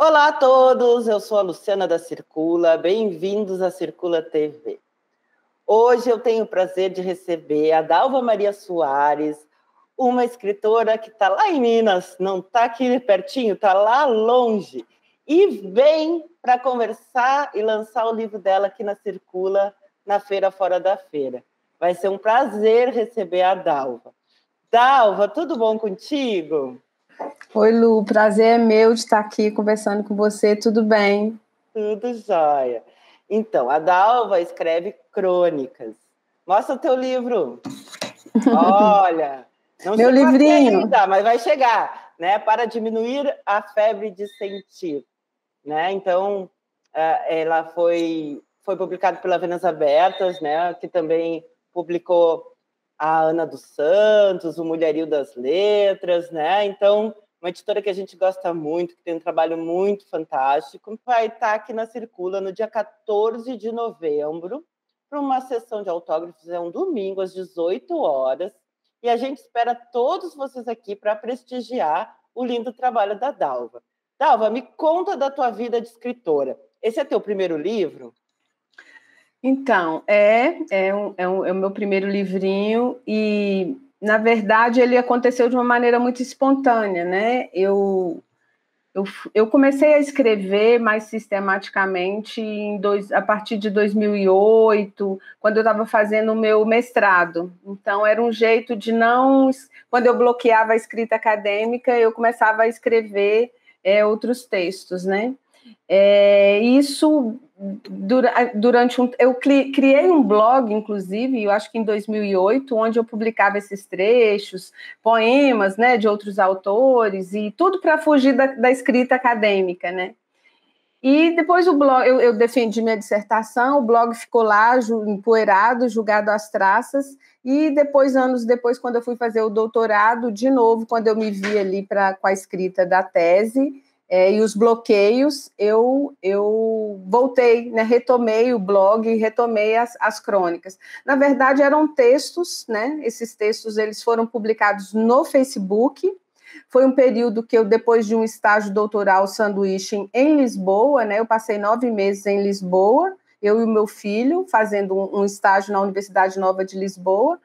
Olá a todos, eu sou a Luciana da Circula, bem-vindos à Circula TV. Hoje eu tenho o prazer de receber a Dalva Maria Soares, uma escritora que está lá em Minas, não está aqui pertinho, está lá longe, e vem para conversar e lançar o livro dela aqui na Circula, na Feira Fora da Feira. Vai ser um prazer receber a Dalva. Dalva, tudo bom contigo? Oi, Lu, prazer é meu de estar aqui conversando com você, tudo bem? Tudo jóia. Então, a Dalva escreve crônicas. Mostra o teu livro. Olha, não meu chegou livrinho ainda, mas vai chegar, né? Para diminuir a febre de sentir, né? Então, ela foi publicada pela Venas Abertas, né? Que também publicou a Ana dos Santos, o Mulherio das Letras, né? Então, uma editora que a gente gosta muito, que tem um trabalho muito fantástico, vai estar aqui na Circula no dia 14 de novembro, para uma sessão de autógrafos, é um domingo, às 18 horas, e a gente espera todos vocês aqui para prestigiar o lindo trabalho da Dalva. Dalva, me conta da tua vida de escritora. Esse é teu primeiro livro? Então, é o meu primeiro livrinho e, na verdade, ele aconteceu de uma maneira muito espontânea, né? Eu comecei a escrever mais sistematicamente a partir de 2008, quando eu estava fazendo o meu mestrado. Então, era um jeito de não... Quando eu bloqueava a escrita acadêmica, eu começava a escrever outros textos, né? Isso durante eu criei um blog, inclusive, eu acho que em 2008, onde eu publicava esses trechos, poemas, né, de outros autores, e tudo para fugir da escrita acadêmica, né? E depois o blog, eu defendi minha dissertação, o blog ficou lá empoeirado, jogado às traças, e depois, anos depois, quando eu fui fazer o doutorado, de novo, quando eu me vi ali com a escrita da tese, e os bloqueios, eu voltei, né, retomei o blog, retomei as crônicas. Na verdade, eram textos, né? Esses textos eles foram publicados no Facebook. Foi um período que eu, depois de um estágio doutoral sanduíche em Lisboa, né? Eu passei 9 meses em Lisboa, eu e o meu filho, fazendo um estágio na Universidade Nova de Lisboa.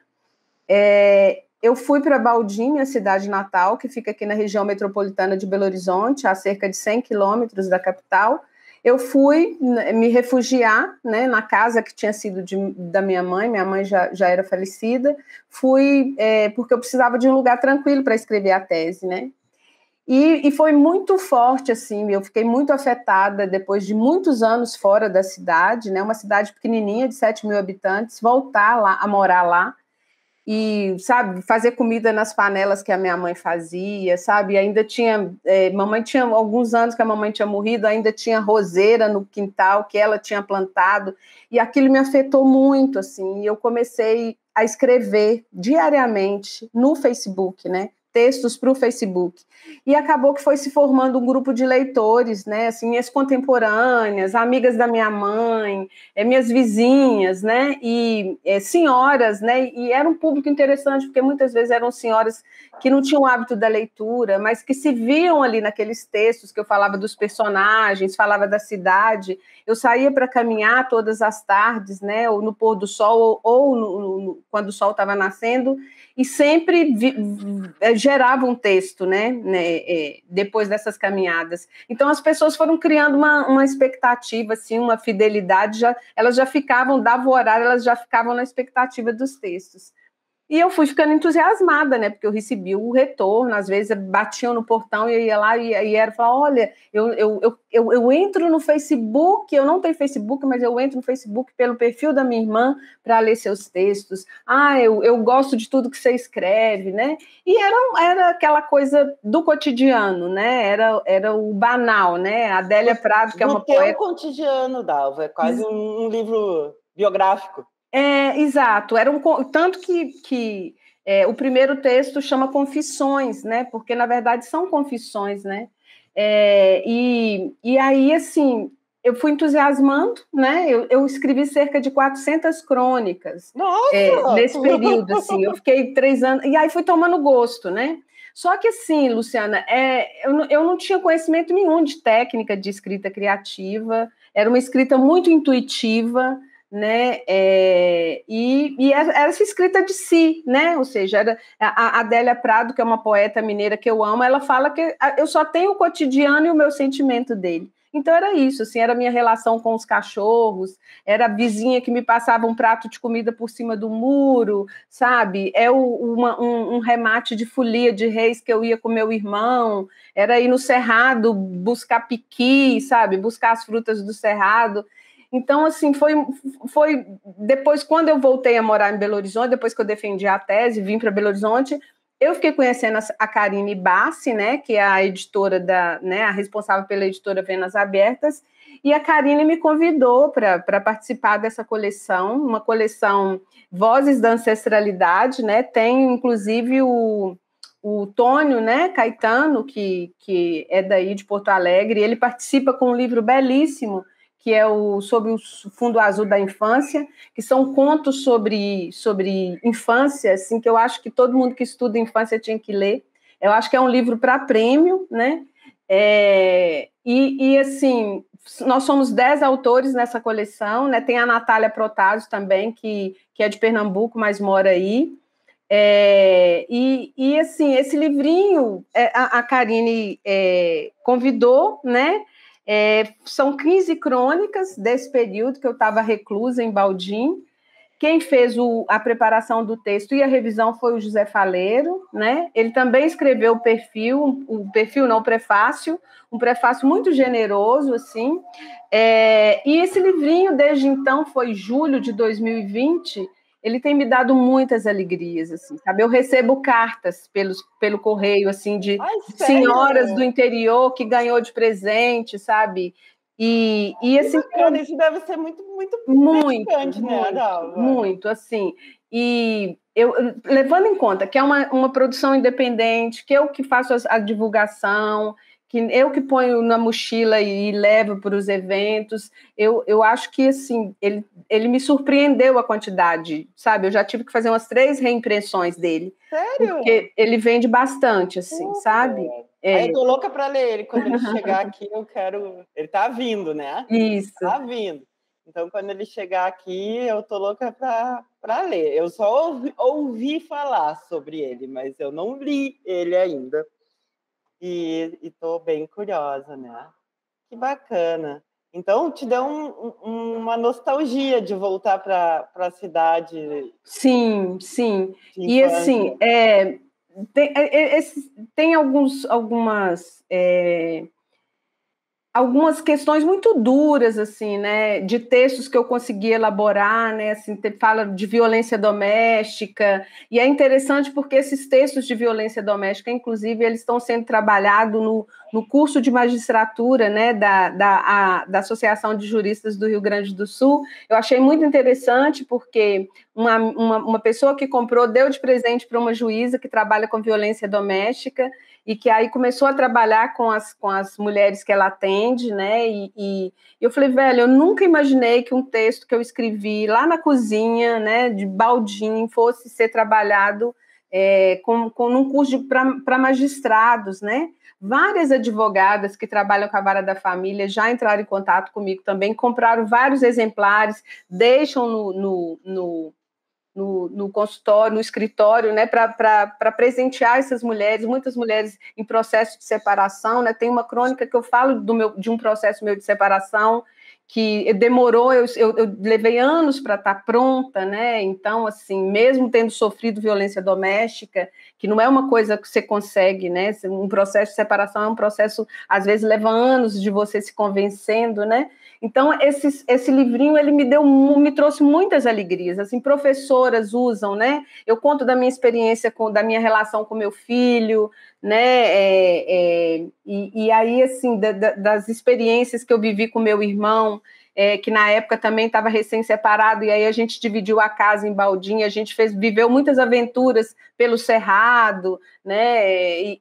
Eu fui para Baldim, minha cidade natal, que fica aqui na região metropolitana de Belo Horizonte, a cerca de 100 quilômetros da capital. Eu fui me refugiar, né, na casa que tinha sido da minha mãe já era falecida. Fui porque eu precisava de um lugar tranquilo para escrever a tese, né? E foi muito forte, assim, eu fiquei muito afetada depois de muitos anos fora da cidade, né, uma cidade pequenininha de 7 mil habitantes, voltar lá, a morar lá, e, sabe, fazer comida nas panelas que a minha mãe fazia, sabe, ainda tinha, mamãe tinha alguns anos que a mamãe tinha morrido, ainda tinha roseira no quintal que ela tinha plantado, e aquilo me afetou muito, assim, e eu comecei a escrever diariamente no Facebook, né, textos para o Facebook, e acabou que foi se formando um grupo de leitores, né, assim, minhas contemporâneas, amigas da minha mãe, minhas vizinhas, né, e senhoras, né, e era um público interessante, porque muitas vezes eram senhoras que não tinham o hábito da leitura, mas que se viam ali naqueles textos que eu falava dos personagens, falava da cidade. Eu saía para caminhar todas as tardes, né, ou no pôr do sol, ou quando o sol estava nascendo, e sempre gerava um texto, né, depois dessas caminhadas. Então, as pessoas foram criando uma expectativa, assim, uma fidelidade, elas já ficavam, dava o horário, elas já ficavam na expectativa dos textos. E eu fui ficando entusiasmada, né? Porque eu recebi o retorno, às vezes batiam no portão e eu ia lá e era falar, olha, eu entro no Facebook, eu não tenho Facebook, mas eu entro no Facebook pelo perfil da minha irmã para ler seus textos. Eu gosto de tudo que você escreve, né? E era aquela coisa do cotidiano, né? Era o banal, né? A Adélia Prado, que é uma poeta... O teu cotidiano, Dalva, é quase um livro biográfico. Exato, tanto que o primeiro texto chama Confissões, né? Porque, na verdade, são confissões, né? E aí, assim, eu fui entusiasmando, né? Eu escrevi cerca de 400 crônicas Nossa! nesse período, assim. Eu fiquei 3 anos... E aí fui tomando gosto, né? Só que, assim, Luciana, eu não tinha conhecimento nenhum de técnica de escrita criativa, era uma escrita muito intuitiva, né? E era essa escrita de si, né? Ou seja, era a Adélia Prado, que é uma poeta mineira que eu amo, ela fala que eu só tenho o cotidiano e o meu sentimento dele. Então era isso, assim, era a minha relação com os cachorros, era a vizinha que me passava um prato de comida por cima do muro, sabe? Um remate de folia de reis que eu ia com meu irmão, era ir no cerrado buscar piqui, sabe? Buscar as frutas do cerrado. Então, assim, foi depois, quando eu voltei a morar em Belo Horizonte, depois que eu defendi a tese, vim para Belo Horizonte, eu fiquei conhecendo a Karine Bassi, né, que é a editora né, a responsável pela editora Venas Abertas, e a Karine me convidou para participar dessa coleção, uma coleção Vozes da Ancestralidade, né? Tem inclusive o Tônio, né, Caetano, que é daí de Porto Alegre, ele participa com um livro belíssimo, que é sobre o Fundo Azul da Infância, que são contos sobre infância, assim, que eu acho que todo mundo que estuda infância tinha que ler. Eu acho que é um livro para prêmio, né? Assim, nós somos 10 autores nessa coleção, né? Tem a Natália Protásio também, que é de Pernambuco, mas mora aí. Assim, esse livrinho a Karine convidou, né? São 15 crônicas desse período que eu estava reclusa em Baldim. Quem fez a preparação do texto e a revisão foi o José Faleiro, né? Ele também escreveu o prefácio, um prefácio muito generoso, assim. E esse livrinho, desde então, foi julho de 2020, ele tem me dado muitas alegrias, assim, sabe? Eu recebo cartas pelo correio, assim, de senhoras do interior que ganhou de presente, sabe? Assim, bacana, isso deve ser muito gratificante, né, Dalva? Muito, assim. E eu, levando em conta que é uma produção independente, que eu que faço a divulgação, que eu que ponho na mochila e levo para os eventos, eu acho que, assim, ele me surpreendeu a quantidade, sabe? Eu já tive que fazer umas 3 reimpressões dele. Sério? Porque ele vende bastante, assim, sabe? Aí eu tô louca para ler ele. Quando ele chegar aqui, eu quero... Ele tá vindo, né? Isso. Tá vindo. Então, quando ele chegar aqui, eu tô louca para ler. Eu só ouvi falar sobre ele, mas eu não li ele ainda. E tô bem curiosa, né? Que bacana. Então, te deu uma nostalgia de voltar para a cidade. Sim, sim. E assim, tem algumas questões muito duras, assim, né, de textos que eu consegui elaborar, né, assim, fala de violência doméstica, e é interessante porque esses textos de violência doméstica, inclusive, eles estão sendo trabalhados no curso de magistratura, né, da Associação de Juristas do Rio Grande do Sul. Eu achei muito interessante porque uma pessoa que comprou deu de presente para uma juíza que trabalha com violência doméstica, e que aí começou a trabalhar com as mulheres que ela atende, né? E eu falei, velho, eu nunca imaginei que um texto que eu escrevi lá na cozinha, né, de Baldim, fosse ser trabalhado num curso para magistrados, né? Várias advogadas que trabalham com a vara da família já entraram em contato comigo também, compraram vários exemplares, deixam no consultório, no escritório, né, para presentear essas mulheres, muitas mulheres em processo de separação, né? Tem uma crônica que eu falo de um processo meu de separação que demorou, eu levei anos para estar pronta, né? Então, assim, mesmo tendo sofrido violência doméstica, que não é uma coisa que você consegue, né? Um processo de separação é um processo, às vezes, leva anos de você se convencendo, né? Então, esse livrinho, ele me trouxe muitas alegrias, assim, professoras usam, né? Eu conto da minha experiência, da minha relação com meu filho, né? E aí, assim, das experiências que eu vivi com meu irmão, que na época também estava recém-separado, e aí a gente dividiu a casa em Baldim, a gente viveu muitas aventuras pelo Cerrado, né?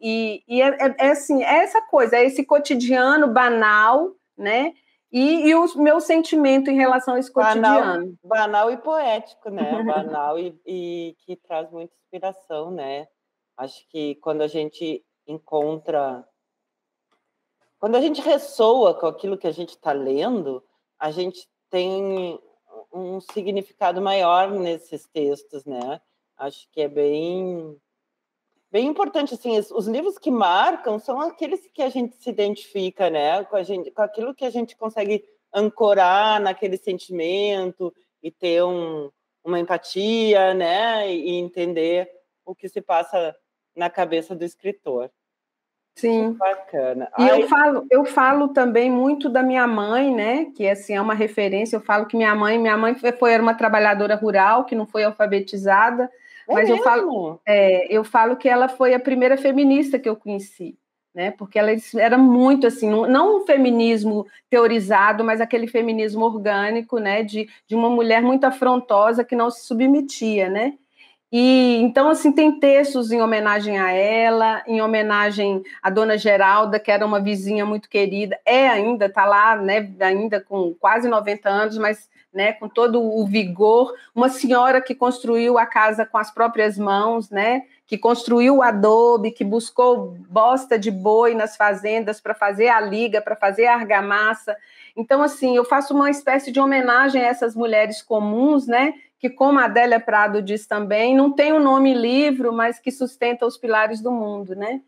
Assim, é essa coisa, é esse cotidiano banal, né? E o meu sentimento em relação a esse cotidiano. Banal e poético, né? Banal e que traz muita inspiração, né? Acho que quando a gente encontra... Quando a gente ressoa com aquilo que a gente está lendo, a gente tem um significado maior nesses textos, né? Acho que é bem importante, assim, os livros que marcam são aqueles que a gente se identifica, né? Com aquilo que a gente consegue ancorar naquele sentimento e ter uma empatia, né? E entender o que se passa na cabeça do escritor. Sim. Que bacana. E eu falo também muito da minha mãe, né? Que assim é uma referência. Eu falo que minha mãe era uma trabalhadora rural que não foi alfabetizada, mas eu falo que ela foi a primeira feminista que eu conheci, né? Porque ela era muito assim, não um feminismo teorizado, mas aquele feminismo orgânico, né? De uma mulher muito afrontosa que não se submetia, né? E então, assim, tem textos em homenagem a ela, em homenagem à Dona Geralda, que era uma vizinha muito querida, ainda, está lá, né, ainda com quase 90 anos, mas né, com todo o vigor, uma senhora que construiu a casa com as próprias mãos, né, que construiu o adobe, que buscou bosta de boi nas fazendas para fazer a liga, para fazer a argamassa. Então, assim, eu faço uma espécie de homenagem a essas mulheres comuns, né, que, como a Adélia Prado diz também, não tem o nome livro, mas que sustenta os pilares do mundo, né?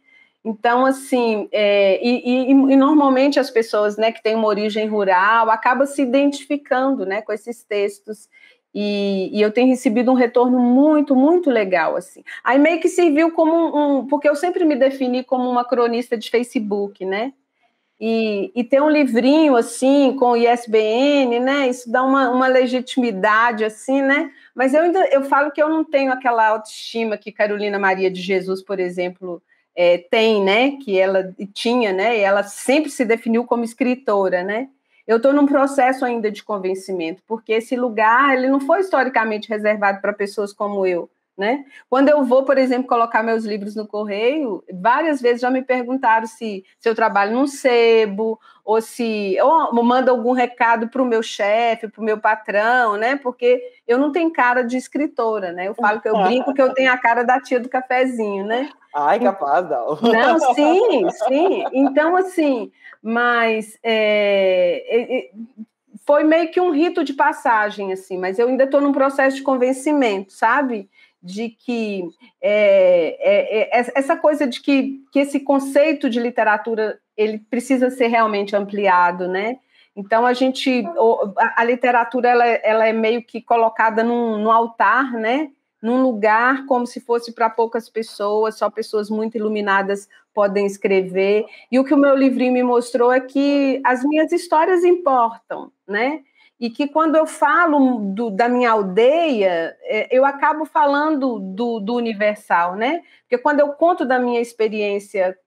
Então, assim, e normalmente as pessoas, né, que têm uma origem rural acabam se identificando, né, com esses textos, e eu tenho recebido um retorno muito, muito legal, assim. Aí meio que serviu como porque eu sempre me defini como uma cronista de Facebook, né? E ter um livrinho assim com ISBN, né? Isso dá uma legitimidade assim, né? Mas eu falo que eu não tenho aquela autoestima que Carolina Maria de Jesus, por exemplo, tem, né? Que ela tinha, né? E ela sempre se definiu como escritora, né? Eu estou num processo ainda de convencimento, porque esse lugar ele não foi historicamente reservado para pessoas como eu. Né? Quando eu vou, por exemplo, colocar meus livros no correio, várias vezes já me perguntaram se eu trabalho num sebo, ou se eu mando algum recado para o meu chefe, para o meu patrão, né? Porque eu não tenho cara de escritora, né? Eu falo que eu brinco que eu tenho a cara da tia do cafezinho, né? Ai, capaz, não. Não, sim, sim. Então, assim, mas foi meio que um rito de passagem, assim, mas eu ainda estou num processo de convencimento, sabe? De que essa coisa de que esse conceito de literatura ele precisa ser realmente ampliado, né? Então a literatura ela é meio que colocada num altar, né? Num lugar como se fosse para poucas pessoas, só pessoas muito iluminadas podem escrever. E o que o meu livrinho me mostrou é que as minhas histórias importam, né? E que quando eu falo da minha aldeia, eu acabo falando do universal, né? Porque quando eu conto da minha experiência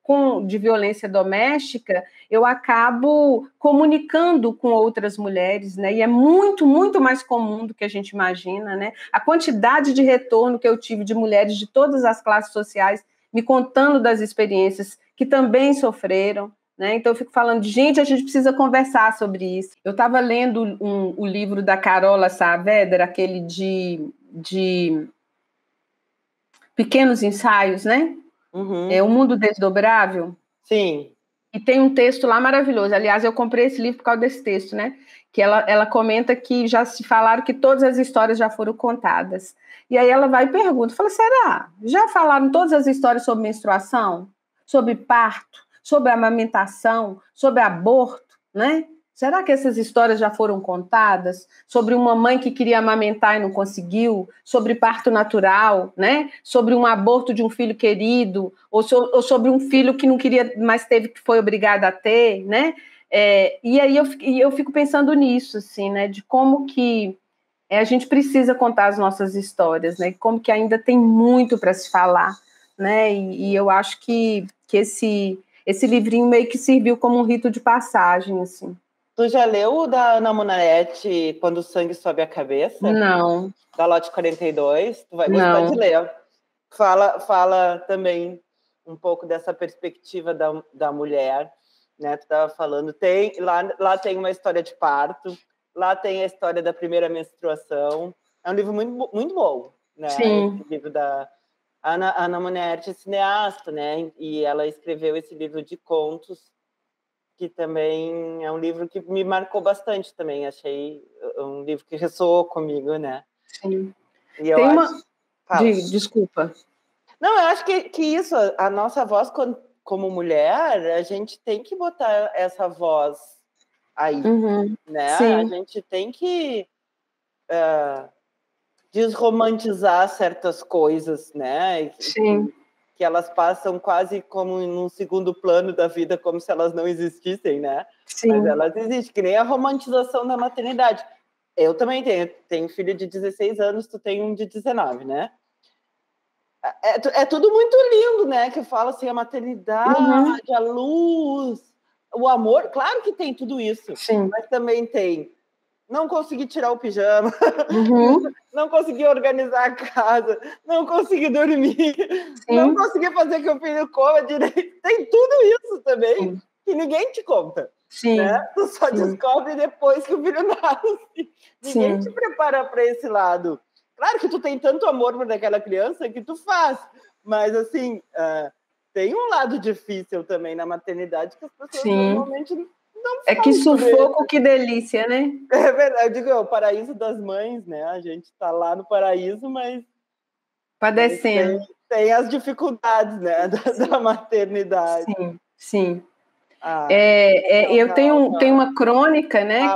de violência doméstica, eu acabo comunicando com outras mulheres, né? E é muito, muito mais comum do que a gente imagina, né? A quantidade de retorno que eu tive de mulheres de todas as classes sociais me contando das experiências que também sofreram, né? Então, eu fico falando, gente, a gente precisa conversar sobre isso. Eu estava lendo o livro da Carola Saavedra, aquele de pequenos ensaios, né? Uhum. O Mundo Desdobrável. Sim. E tem um texto lá maravilhoso. Aliás, eu comprei esse livro por causa desse texto, né? Que ela comenta que já se falaram que todas as histórias já foram contadas. E aí ela vai e pergunta, fala, será? Já falaram todas as histórias sobre menstruação? Sobre parto? Sobre amamentação? Sobre aborto? Né? Será que essas histórias já foram contadas? Sobre uma mãe que queria amamentar e não conseguiu? Sobre parto natural, né? Sobre um aborto de um filho querido? Ou sobre um filho que não queria, mas teve, que foi obrigado a ter, né? E aí eu fico pensando nisso, assim, né? De como que a gente precisa contar as nossas histórias, né? Como que ainda tem muito para se falar, né? E eu acho que esse livrinho meio que serviu como um rito de passagem, assim. Tu já leu o da Ana Munarete, Quando o Sangue Sobe a Cabeça? Não. Da Lote 42? Tu vai gostar Não. de ler. Fala também um pouco dessa perspectiva da mulher, né? Tu estava falando, lá tem uma história de parto, lá tem a história da primeira menstruação. É um livro muito, muito bom, né? Sim. Esse livro da A Ana Monerti é cineasta, né? E ela escreveu esse livro de contos, que também é um livro que me marcou bastante também. Achei um livro que ressoou comigo, né? Sim. E eu acho... Desculpa. Não, eu acho que isso, a nossa voz como mulher, a gente tem que botar essa voz aí, né? Sim. A gente tem que desromantizar certas coisas, né? Sim. Que elas passam quase como num segundo plano da vida, como se elas não existissem, né? Sim. Mas elas existem, que nem a romantização da maternidade. Eu também tenho filho de 16 anos, tu tem um de 19, né? É tudo muito lindo, né? Que fala assim, a maternidade, a luz, o amor. Claro que tem tudo isso. Sim. Mas também tem não conseguir tirar o pijama, Uhum. não conseguir organizar a casa, não conseguir dormir, Sim. não conseguir fazer que o filho coma direito. Tem tudo isso também, Sim. que ninguém te conta. Sim. Né? Tu só Sim. descobre depois que o filho nasce. Ninguém te prepara para esse lado. Claro que tu tem tanto amor por aquela criança que tu faz, mas assim, tem um lado difícil também na maternidade que as pessoas normalmente não falam. Que sufoco, que delícia, né? É verdade, eu digo, é o paraíso das mães, né? A gente está lá no paraíso, mas padecendo. Tem as dificuldades, né, da maternidade. Sim. Eu tenho uma crônica, né,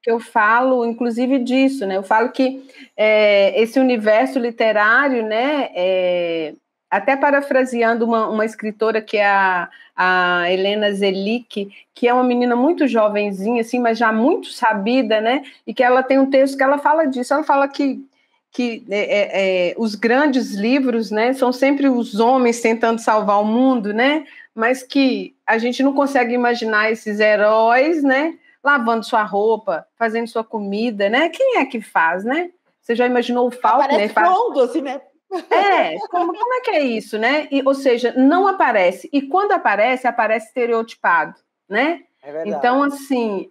que eu falo, inclusive, disso, né? Eu falo que esse universo literário, né, até parafraseando uma escritora que é a Helena Zelic, que é uma menina muito jovenzinha, assim, mas já muito sabida, né? E que ela tem um texto que ela fala disso. Ela fala que os grandes livros, né, são sempre os homens tentando salvar o mundo, né? Mas que a gente não consegue imaginar esses heróis, né, lavando sua roupa, fazendo sua comida, né? Quem é que faz, né? Você já imaginou o Faulkner? Aparece pronto, assim, né? Como é que é isso, né? Ou seja, não aparece. E quando aparece, aparece estereotipado, né? É verdade. Então, assim,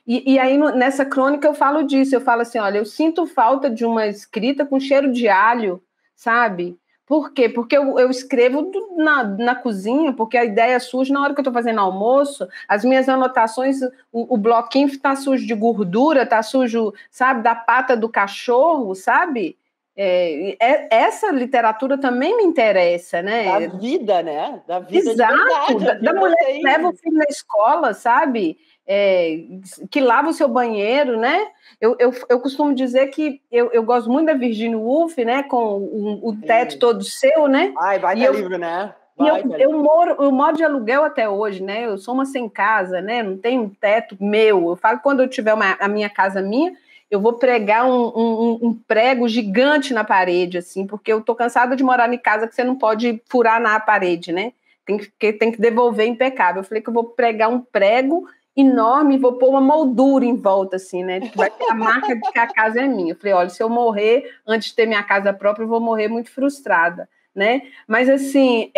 e aí nessa crônica eu falo disso, eu falo assim, olha, eu sinto falta de uma escrita com cheiro de alho, sabe? Por quê? Porque eu escrevo na cozinha, porque a ideia surge na hora que eu estou fazendo almoço, as minhas anotações, o bloquinho está sujo de gordura, está sujo, sabe, da pata do cachorro, sabe? Essa literatura também me interessa, né? Da vida, né? Da vida. Exato, de verdade. Da mulher que leva o filho na escola, sabe? Que lava o seu banheiro, né? Eu costumo dizer que eu gosto muito da Virginia Woolf, né? Com o teto todo seu, né? Ai, baita livro, né? Eu moro de aluguel até hoje, né? Eu sou uma sem casa, né? Não tenho um teto meu. Eu falo que quando eu tiver a minha casa minha, eu vou pregar um prego gigante na parede, assim, porque eu tô cansada de morar em casa que você não pode furar na parede, né? Tem que devolver impecável. Eu falei que eu vou pregar um prego enorme e vou pôr uma moldura em volta, assim, né? Que vai ter a marca de que a casa é minha. Eu falei, olha, se eu morrer antes de ter minha casa própria, eu vou morrer muito frustrada, né? Mas, assim,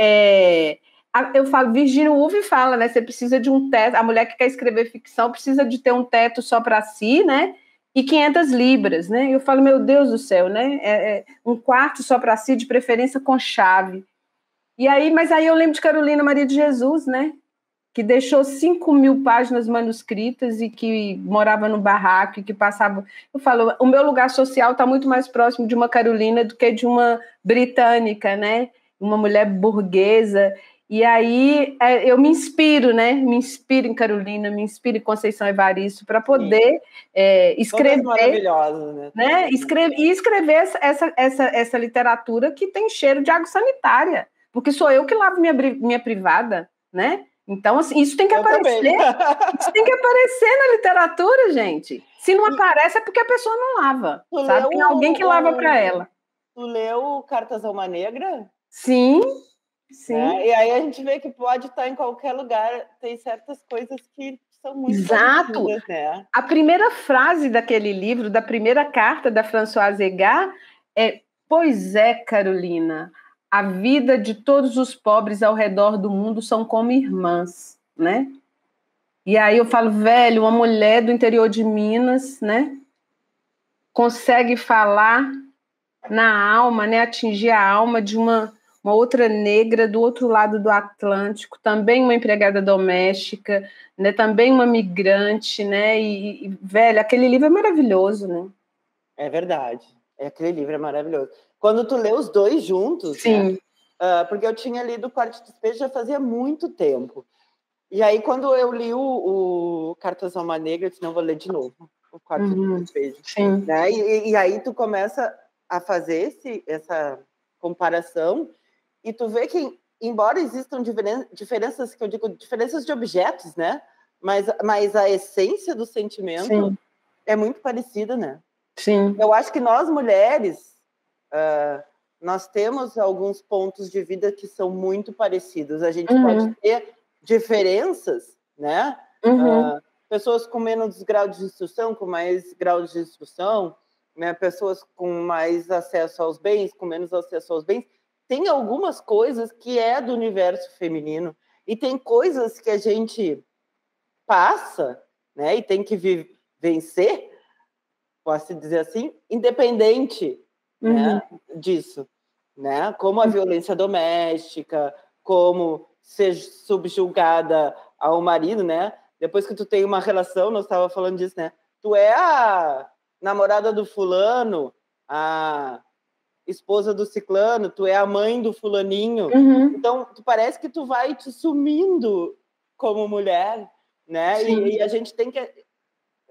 eu falo, Virginia Woolf fala, né? Você precisa de um teto, a mulher que quer escrever ficção precisa de ter um teto só para si, né? E 500 libras, né? Eu falo, meu Deus do céu, né? Um quarto só para si, de preferência com chave. Mas aí eu lembro de Carolina Maria de Jesus, né? Que deixou 5.000 páginas manuscritas e que morava no barraco e que passava... Eu falo, o meu lugar social está muito mais próximo de uma Carolina do que de uma britânica, né? Uma mulher burguesa. E aí eu me inspiro, né? Me inspiro em Carolina, me inspiro em Conceição Evaristo para poder escrever... Todas maravilhosas, né? Escrever essa literatura que tem cheiro de água sanitária, porque sou eu que lavo minha privada, né? Então, assim, isso tem que aparecer. Isso tem que aparecer na literatura, gente. Se não aparece, é porque a pessoa não lava. Sabe? Tem alguém que lava para ela. Tu leu Cartas a uma Negra? Sim. Né? E aí a gente vê que pode estar em qualquer lugar. Tem certas coisas que são muito parecidas, né? A primeira frase daquele livro, da primeira carta da Françoise Egar, é: pois é, Carolina, a vida de todos os pobres ao redor do mundo são como irmãs, né? E aí eu falo, velho, uma mulher do interior de Minas, né? Consegue falar na alma, né? Atingir a alma de uma outra negra do outro lado do Atlântico, também uma empregada doméstica, né? Também uma migrante, né? Velho, aquele livro é maravilhoso, né? É verdade. Aquele livro é maravilhoso. Quando tu lê os dois juntos, sim, né? Porque eu tinha lido Quarto de Despejo já fazia muito tempo. E aí, quando eu li o Cartas a uma Negra, eu disse, não, vou ler de novo o Quarto de Despejo. Sim. Né? E aí tu começa a fazer essa comparação e tu vê que, embora existam diferenças, que eu digo, diferenças de objetos, né? Mas a essência do sentimento é muito parecida, né? Sim. Eu acho que nós, mulheres, nós temos alguns pontos de vida que são muito parecidos. A gente pode ter diferenças, né? Pessoas com menos grau de instrução, com mais grau de instrução, né? Pessoas com mais acesso aos bens, com menos acesso aos bens. Tem algumas coisas que é do universo feminino e tem coisas que a gente passa, né? E tem que vencer, posso dizer assim, independente, né, disso, né? Como a violência doméstica, como ser subjugada ao marido, né? Depois que tu tem uma relação, nós estávamos falando disso, né? Tu é a namorada do fulano, a esposa do ciclano, tu é a mãe do fulaninho. Então, tu parece que tu vai te sumindo como mulher, né? E a gente tem que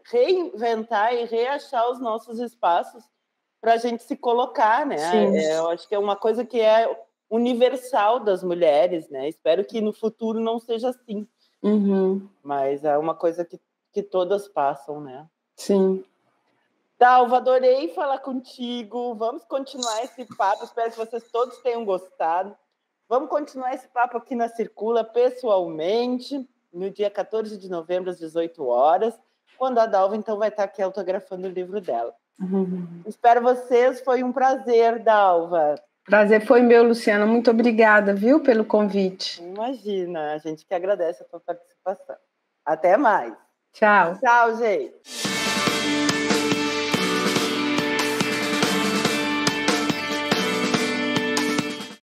reinventar e reachar os nossos espaços para a gente se colocar, né? Eu acho que é uma coisa que é universal das mulheres, né? Espero que no futuro não seja assim. Mas é uma coisa que todas passam, né? Sim. Dalva, adorei falar contigo. Vamos continuar esse papo. Espero que vocês todos tenham gostado. Vamos continuar esse papo aqui na Circula pessoalmente, no dia 14 de novembro, às 18 horas, quando a Dalva, então, vai estar aqui autografando o livro dela. Espero vocês. Foi um prazer, Dalva. Prazer foi meu, Luciana. Muito obrigada, viu, pelo convite. Imagina, a gente que agradece a tua participação. Até mais. Tchau. Tchau, gente.